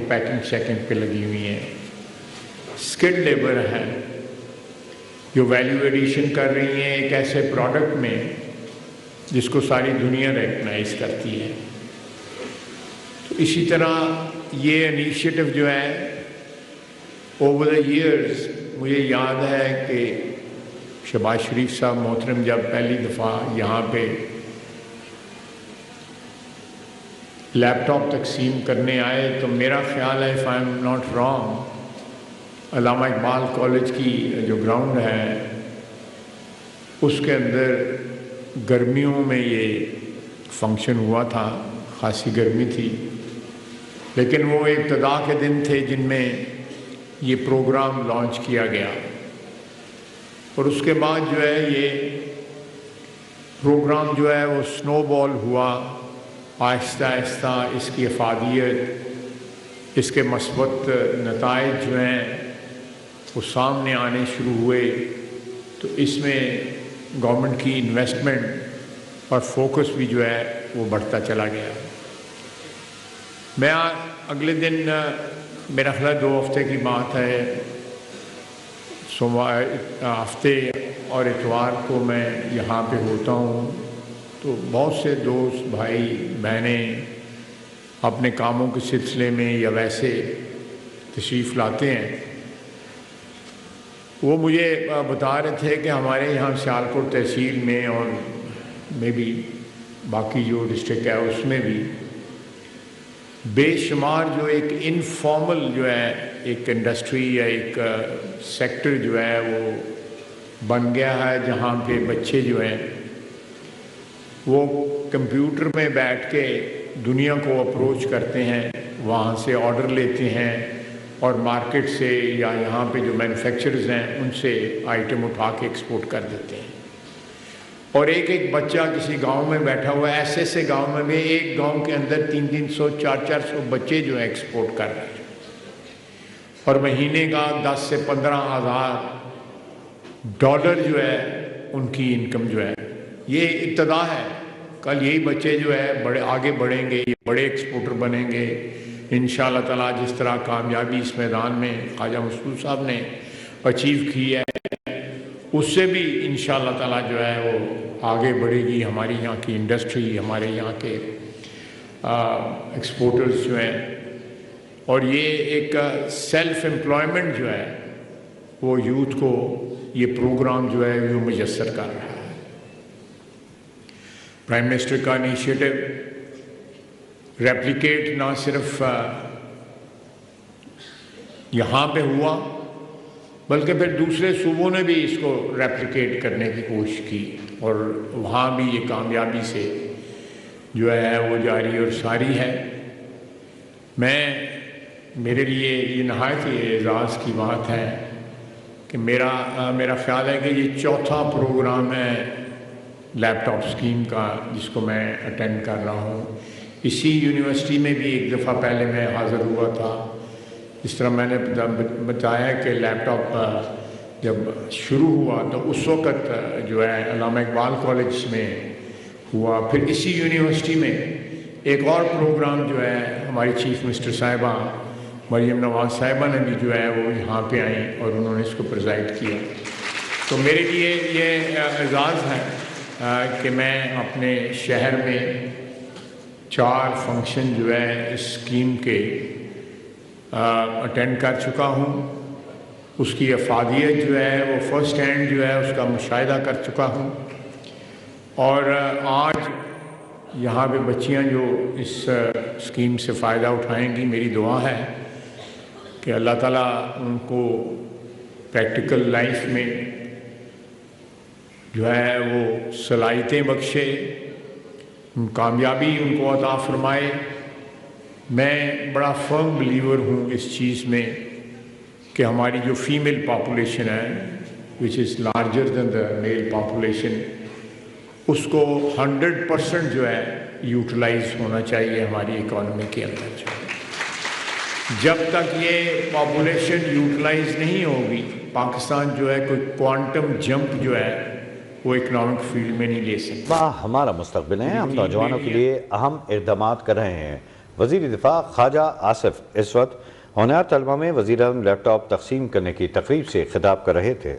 Packing शैकिंग पे लगी हुई हैं, स्किल्ड लेबर हैं जो वैल्यू एडिशन कर रही हैं एक ऐसे प्रोडक्ट में जिसको सारी दुनिया रिकग्नाइज करती है। तो इसी तरह ये इनिशिएटिव जो है ओवर द ईयर्स, मुझे याद है कि शहबाज शरीफ साहब मोहतरम जब पहली दफ़ा यहाँ पे लैपटॉप तकसीम करने आए तो मेरा ख्याल है, if I am not wrong, Allama Iqbal college की जो ग्राउंड है उसके अंदर गर्मियों में ये फंक्शन हुआ था, खासी गर्मी थी, लेकिन वो इब्तदा के दिन थे जिनमें ये प्रोग्राम लॉन्च किया गया। और उसके बाद जो है ये प्रोग्राम जो है वो स्नोबॉल हुआ, आहिस्ता आहिस्ता इसकी अफादियत, इसके मस्बत नताइज जो हैं वो सामने आने शुरू हुए। तो इसमें गवर्नमेंट की इन्वेस्टमेंट और फोकस भी जो है वो बढ़ता चला गया। मैं अगले दिन, मेरा ख्याल 2 हफ्ते की बात है, सोमवार हफ्ते और इतवार को मैं यहाँ पे होता हूँ, तो बहुत से दोस्त भाई बहनें अपने कामों के सिलसिले में या वैसे तशरीफ़ लाते हैं। वो मुझे बता रहे थे कि हमारे यहाँ सियालकोट तहसील में और में भी बाकी जो डिस्ट्रिक्ट है उसमें भी बेशुमार जो एक इनफॉर्मल जो है एक इंडस्ट्री या एक सेक्टर जो है वो बन गया है, जहाँ पे बच्चे जो हैं वो कंप्यूटर में बैठ के दुनिया को अप्रोच करते हैं, वहाँ से ऑर्डर लेते हैं और मार्केट से या यहाँ पे जो मैन्युफैक्चरर्स हैं उनसे आइटम उठा के एक्सपोर्ट कर देते हैं। और एक एक बच्चा किसी गांव में बैठा हुआ है, ऐसे ऐसे गांव में भी एक गांव के अंदर 300-300 400-400 बच्चे जो है एक्सपोर्ट कर रहे हैं और महीने का 10 से 15 हज़ार डॉलर जो है उनकी इनकम जो है। ये इब्तदा है, कल यही बच्चे जो है बड़े आगे बढ़ेंगे, ये बड़े एक्सपोर्टर बनेंगे इंशाअल्लाह ताला। जिस तरह कामयाबी इस मैदान में ख्वाजा मसरूर साहब ने अचीव की है, उससे भी इंशाअल्लाह ताला जो है वो आगे बढ़ेगी हमारी यहाँ की इंडस्ट्री, हमारे यहाँ के एक्सपोर्टर्स जो हैं। और ये एक सेल्फ एम्प्लॉयमेंट जो है वो यूथ को ये प्रोग्राम जो है वो मुयस्सर कर रहा है। प्राइम मिनिस्टर का इनिशिएटिव रेप्लिकेट ना सिर्फ यहाँ पे हुआ बल्कि फिर दूसरे सूबों ने भी इसको रेप्लिकेट करने की कोशिश की और वहाँ भी ये कामयाबी से जो है वो जारी और सारी है। मेरे लिए ये नहायत ही एजाज़ की बात है कि मेरा ख्याल है कि ये चौथा प्रोग्राम है लैपटॉप स्कीम का जिसको मैं अटेंड कर रहा हूँ। इसी यूनिवर्सिटी में भी एक दफ़ा पहले मैं हाज़िर हुआ था। इस तरह मैंने बताया कि लैपटॉप जब शुरू हुआ तो उस वक़्त जो है अल्लामा इकबाल कॉलेज में हुआ। फिर इसी यूनिवर्सिटी में एक और प्रोग्राम जो है हमारी चीफ मिनिस्टर साहिबा मरियम नवाज़ साहिबा ने भी जो है वो यहाँ पे आई और उन्होंने इसको प्रेज़ाइड किया। तो मेरे लिए ये एजाज़ है कि मैं अपने शहर में 4 फंक्शन जो है इस स्कीम के अटेंड कर चुका हूँ। उसकी अफादियत जो है वो फ़र्स्ट हैंड जो है उसका मुशाहिदा कर चुका हूँ। और आज यहाँ पे बच्चियाँ जो इस स्कीम से फ़ायदा उठाएंगी, मेरी दुआ है कि अल्लाह ताला उनको प्रैक्टिकल लाइफ में जो है वो सलाहियतें बख्शे, कामयाबी उनको अता फरमाए। मैं बड़ा फर्म बिलीवर हूँ इस चीज़ में कि हमारी जो फीमेल पॉपुलेशन है which is larger than the mail population, उसको 100% जो है यूटिलाइज होना चाहिए हमारी इकॉनमी के अंदर। जो जब तक ये पॉपुलेशन यूटिलाइज नहीं होगी, पाकिस्तान जो है कोई क्वांटम जंप जो है वो इकनॉमिक फील्ड में नहीं ले सकता। हमारा मुस्तकबिल है, हम नौजवानों के लिए अहम इक़दामात कर रहे हैं। وزیر دفاع خواجہ آصف اس وقت ہونہار طلبہ میں وزیر اعظم لیپ ٹاپ تقسیم کرنے کی تقریب سے خطاب کر رہے تھے۔